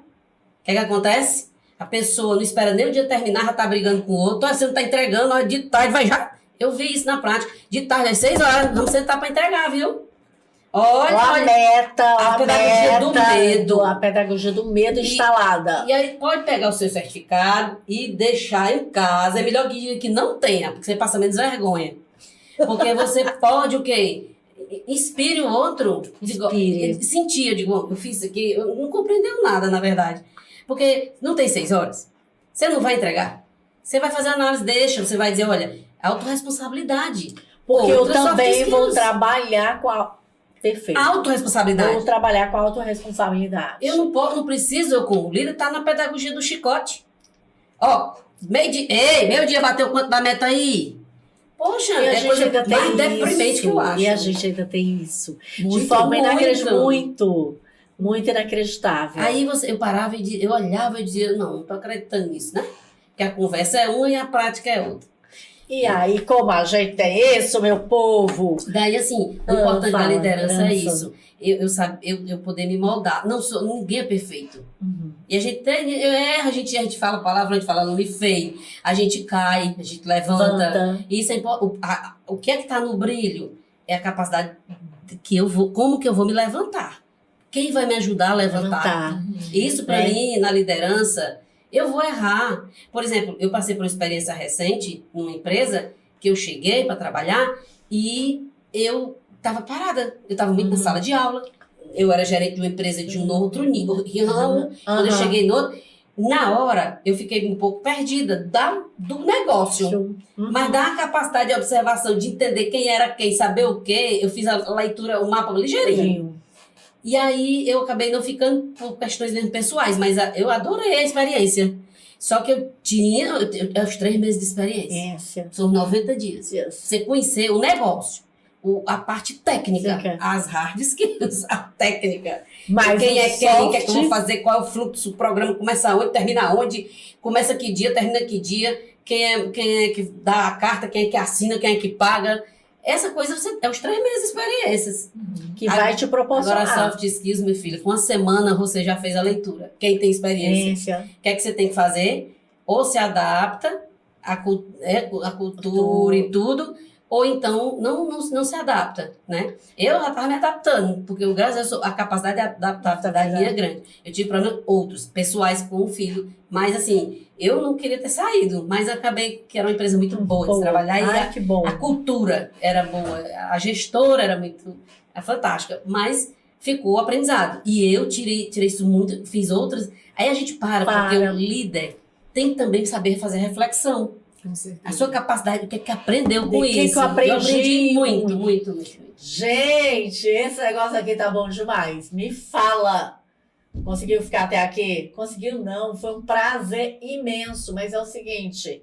o que acontece? A pessoa não espera nem o dia terminar, já tá brigando com o outro. Você não tá entregando, hora de tarde vai já... Eu vi isso na prática. De tarde às 6 horas, vamos sentar pra entregar, viu? Olha a pedagogia do medo. A pedagogia do medo instalada. E aí pode pegar o seu certificado e deixar em casa. É melhor que não tenha, porque você passa menos vergonha. Porque você pode o quê? Inspire o outro. Sentir, eu digo, eu fiz isso aqui, eu não compreendeu nada, na verdade. Porque não tem 6 horas. Você não vai entregar. Você vai fazer análise, você vai dizer, olha, autorresponsabilidade. Porque eu também vou trabalhar com a... Perfeito. Autorresponsabilidade. Vou trabalhar com a autorresponsabilidade. Eu não preciso, como líder, estar na pedagogia do chicote. Ó, meio-dia bateu quanto da meta aí? Poxa, é coisa mais deprimente que eu acho. E a gente ainda tem isso. Muito, de forma muito inacreditável. Aí eu parava e eu olhava e dizia, não tô acreditando nisso, né? Que a conversa é uma e a prática é outra. E aí, como a gente tem isso, meu povo? Daí, assim, o importante da liderança é isso. Eu poder me moldar. Ninguém é perfeito. E a gente erra, a gente fala palavra, a gente fala nome feio. A gente cai, a gente levanta. Isso é o que é que está no brilho? É a capacidade como que eu vou me levantar? Quem vai me ajudar a levantar? Isso, para mim, na liderança... Eu vou errar. Por exemplo, eu passei por uma experiência recente numa empresa que eu cheguei para trabalhar e eu estava parada. Eu estava muito na sala de aula. Eu era gerente de uma empresa de um outro nível. Quando eu cheguei na hora, eu fiquei um pouco perdida do negócio. Mas da capacidade de observação, de entender quem era quem, saber o quê, eu fiz a leitura, o mapa ligeirinho. E aí eu acabei não ficando por questões mesmo pessoais, mas eu adorei a experiência. Só que eu tinha os 3 meses de experiência. São 90 dias. Você conhecer o negócio, a parte técnica, as hard skills, a técnica. Mas quem é quem, o que é que eu vou fazer, qual é o fluxo, o programa começa onde, termina onde, começa que dia, termina que dia, quem é que dá a carta, quem é que assina, quem é que paga. Essa coisa é os 3 meses de experiências. Que vai te proporcionar. Agora, soft skills, meu filho, com uma semana você já fez a leitura. Quem tem experiência, o que é que você tem que fazer? Ou se adapta à cultura e tudo, ou então não se adapta, né? Eu já estava me adaptando, porque graças a Deus a capacidade de adaptabilidade minha é grande. Eu tive problemas outros, pessoais com o filho, mas assim, eu não queria ter saído, mas acabei que era uma empresa muito boa de trabalhar e a cultura era boa, a gestora era fantástica, mas ficou aprendizado. E eu tirei isso muito, fiz outras, aí a gente porque o líder tem também que saber fazer reflexão. A sua capacidade, o que é que aprendeu com isso? Que eu aprendi muito. Gente, esse negócio aqui tá bom demais. Me fala. Conseguiu ficar até aqui? Conseguiu não, foi um prazer imenso. Mas é o seguinte,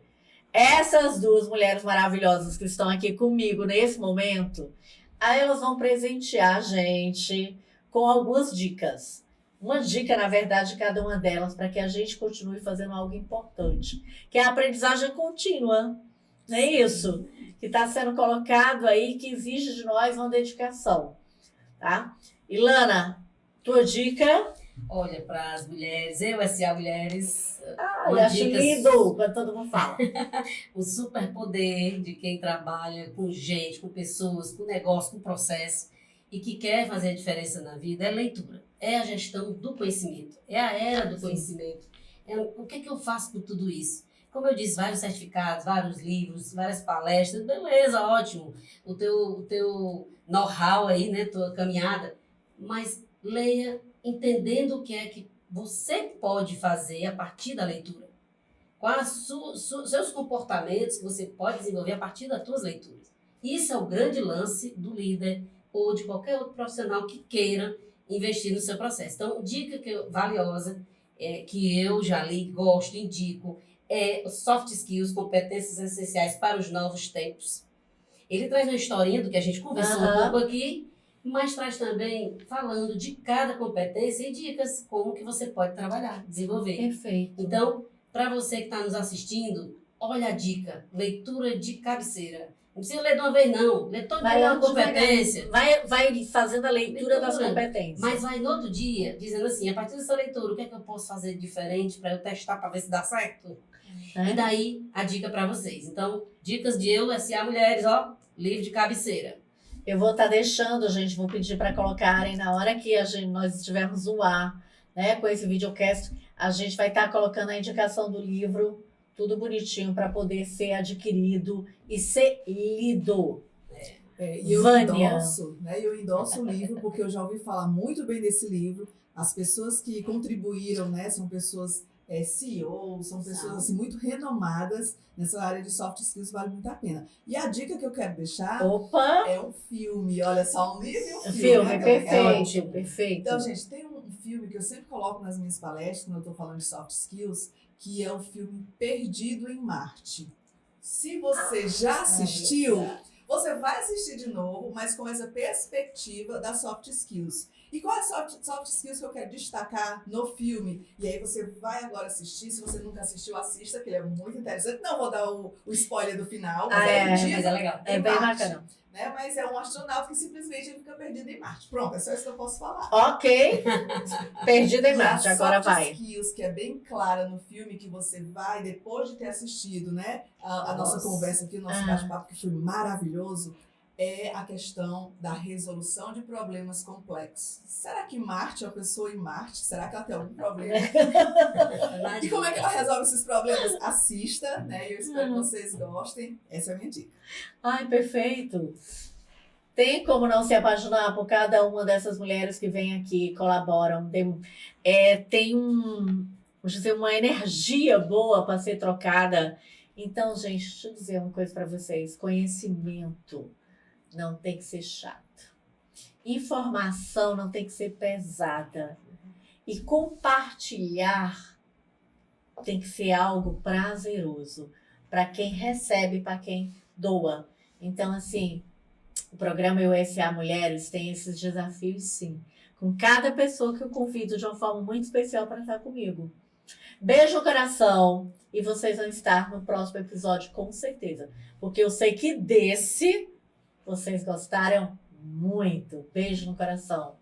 essas 2 mulheres maravilhosas que estão aqui comigo nesse momento, aí elas vão presentear a gente com algumas dicas. Uma dica, na verdade, de cada uma delas, para que a gente continue fazendo algo importante, que é a aprendizagem contínua, não é isso? Que está sendo colocado aí, que exige de nós uma dedicação, tá? Ilana, tua dica? Olha, para as mulheres, eu, SA Mulheres, Eu acho lindo quando todo mundo fala. o superpoder de quem trabalha com gente, com pessoas, com negócio, com processo e que quer fazer a diferença na vida é leitura. É a gestão do conhecimento, é a era do conhecimento. O que eu faço com tudo isso? Como eu disse, vários certificados, vários livros, várias palestras, beleza, ótimo. O teu know-how aí, né, tua caminhada, mas leia entendendo o que é que você pode fazer a partir da leitura. Quais seus comportamentos que você pode desenvolver a partir das suas leituras. Isso é o grande lance do líder ou de qualquer outro profissional que queira investir no seu processo. Então, dica valiosa, que eu já li, gosto, indico, é Soft Skills, competências essenciais para os novos tempos. Ele traz uma historinha do que a gente conversou um pouco aqui, mas traz também falando de cada competência e dicas como que você pode trabalhar, desenvolver. Perfeito. Então, para você que está nos assistindo, olha a dica, leitura de cabeceira. Não precisa ler de uma vez, não. Lê toda a competência. Vai fazendo a leitura das competências. Mas vai no outro dia, dizendo assim, a partir dessa leitura, o que é que eu posso fazer diferente para eu testar, para ver se dá certo? E daí, a dica para vocês. Então, dicas de eu, SA Mulheres, livro de cabeceira. Eu vou estar deixando, gente, vou pedir para colocarem na hora que nós estivermos no ar, né, com esse videocast, a gente vai estar colocando a indicação do livro, tudo bonitinho para poder ser adquirido e ser lido. E eu endosso o livro porque eu já ouvi falar muito bem desse livro. As pessoas que contribuíram, né, são pessoas CEOs, são pessoas assim, muito renomadas nessa área de soft skills, vale muito a pena. E a dica que eu quero deixar é um filme. Olha só, um livro e um filme. Filme, perfeito, perfeito. Então, gente, tem um filme que eu sempre coloco nas minhas palestras, quando eu estou falando de soft skills, que é o filme Perdido em Marte. Se você já assistiu, você vai assistir de novo, mas com essa perspectiva das soft skills. E qual é a soft skills que eu quero destacar no filme? E aí você vai agora assistir. Se você nunca assistiu, assista, que ele é muito interessante. Não vou dar o spoiler do final, mas mas é legal. É bem bacana. Né? Mas é um astronauta que simplesmente fica perdido em Marte. Pronto, é só isso que eu posso falar. Ok. Perdido em Marte, agora vai. Soft skills, que é bem clara no filme, que você vai, depois de ter assistido, né, a nossa conversa aqui, o nosso bate-papo, que foi maravilhoso, é a questão da resolução de problemas complexos. Será que Marte, a pessoa em Marte, será que ela tem algum problema? E como é que ela resolve esses problemas? Assista, né? Eu espero que vocês gostem. Essa é a minha dica. Ai, perfeito. Tem como não se apaixonar por cada uma dessas mulheres que vêm aqui e colaboram. Tem vamos dizer, uma energia boa para ser trocada. Então, gente, deixa eu dizer uma coisa para vocês. Conhecimento não tem que ser chato. Informação não tem que ser pesada. E compartilhar tem que ser algo prazeroso para quem recebe, para quem doa. Então, assim, o programa SA Mulheres tem esses desafios, sim. Com cada pessoa que eu convido de uma forma muito especial para estar comigo. Beijo no coração. E vocês vão estar no próximo episódio, com certeza. Porque eu sei que desse vocês gostaram muito. Beijo no coração.